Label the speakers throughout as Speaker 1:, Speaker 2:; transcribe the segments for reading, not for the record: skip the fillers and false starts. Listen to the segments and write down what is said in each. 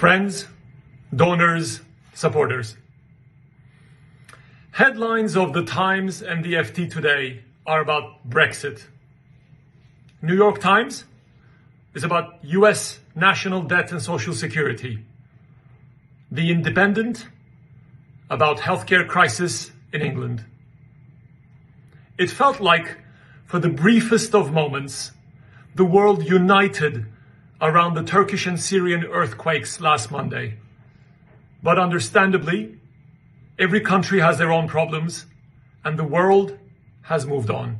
Speaker 1: friends, donors, supporters. Headlines of the Times and the FT today are about Brexit. New York Times is about US national debt and social security. The Independent about healthcare crisis in England. It felt like, for the briefest of moments, the world united around the Turkish and Syrian earthquakes last Monday. But understandably, every country has their own problems, and the world has moved on.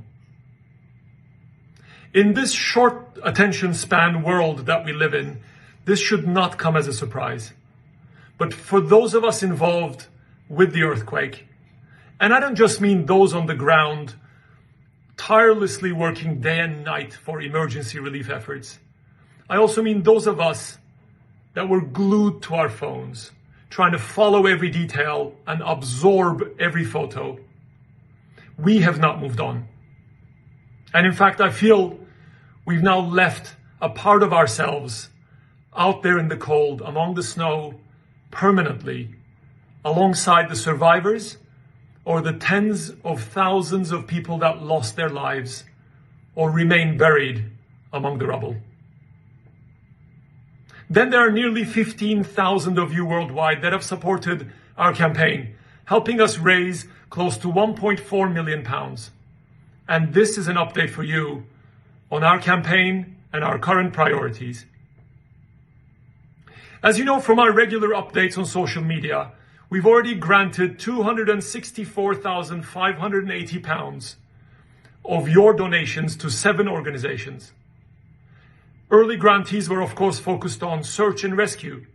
Speaker 1: In this short attention span world that we live in, this should not come as a surprise. But for those of us involved with the earthquake, and I don't just mean those on the ground, tirelessly working day and night for emergency relief efforts, I also mean those of us that were glued to our phones, trying to follow every detail and absorb every photo. We have not moved on. And in fact, I feel we've now left a part of ourselves out there in the cold, among the snow, permanently, alongside the survivors or the tens of thousands of people that lost their lives or remain buried among the rubble. Then there are nearly 15,000 of you worldwide that have supported our campaign, helping us raise close to £1.4 million. And this is an update for you on our campaign and our current priorities. As you know from our regular updates on social media, we've already granted £264,580 of your donations to 7 organizations. Early grantees were of course focused on search and rescue,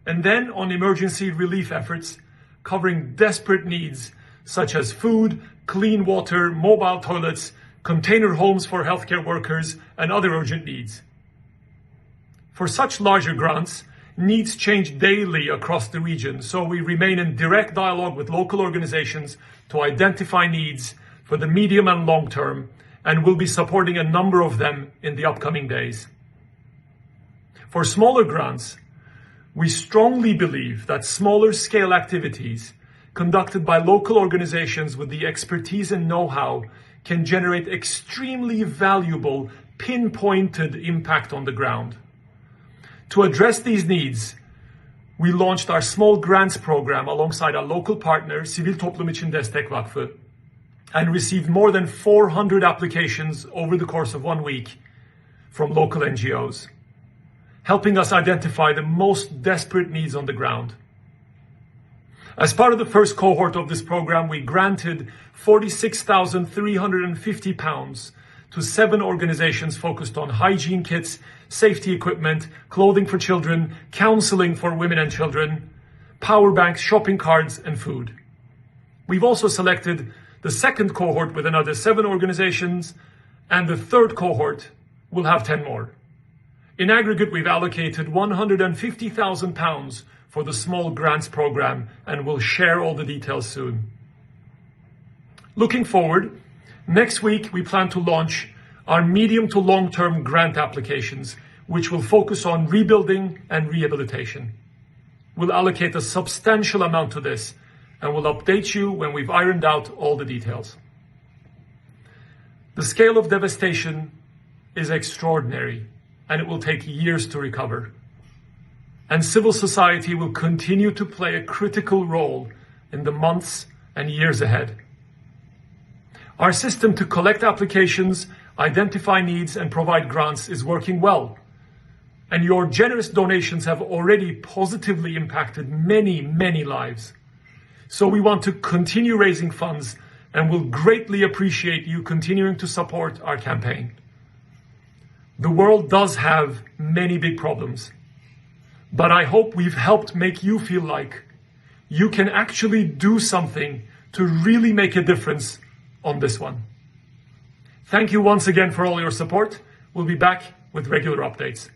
Speaker 1: and then on emergency relief efforts covering desperate needs such as food, clean water, mobile toilets, container homes for healthcare workers, and other urgent needs. For such larger grants, needs change daily across the region, so we remain in direct dialogue with local organizations to identify needs for the medium and long term, and will be supporting a number of them in the upcoming days. For smaller grants, we strongly believe that smaller scale activities conducted by local organizations with the expertise and know-how can generate extremely valuable, pinpointed impact on the ground. To address these needs, we launched our small grants program alongside our local partner, Sivil Toplum İçin Destek Vakfı, and received more than 400 applications over the course of 1 week from local NGOs, helping us identify the most desperate needs on the ground. As part of the first cohort of this program, we granted £46,350 to 7 organizations focused on hygiene kits, safety equipment, clothing for children, counseling for women and children, power banks, shopping carts, and food. We've also selected the second cohort with another 7 organizations, and the third cohort will have 10 more. In aggregate, we've allocated £150,000 for the small grants program, and we'll share all the details soon. Looking forward, next week we plan to launch our medium to long-term grant applications, which will focus on rebuilding and rehabilitation. We'll allocate a substantial amount to this, and we'll update you when we've ironed out all the details. The scale of devastation is extraordinary, and it will take years to recover. And civil society will continue to play a critical role in the months and years ahead. Our system to collect applications, identify needs, and provide grants is working well. And your generous donations have already positively impacted many, many lives. So we want to continue raising funds and will greatly appreciate you continuing to support our campaign. The world does have many big problems, but I hope we've helped make you feel like you can actually do something to really make a difference on this one. Thank you once again for all your support. We'll be back with regular updates.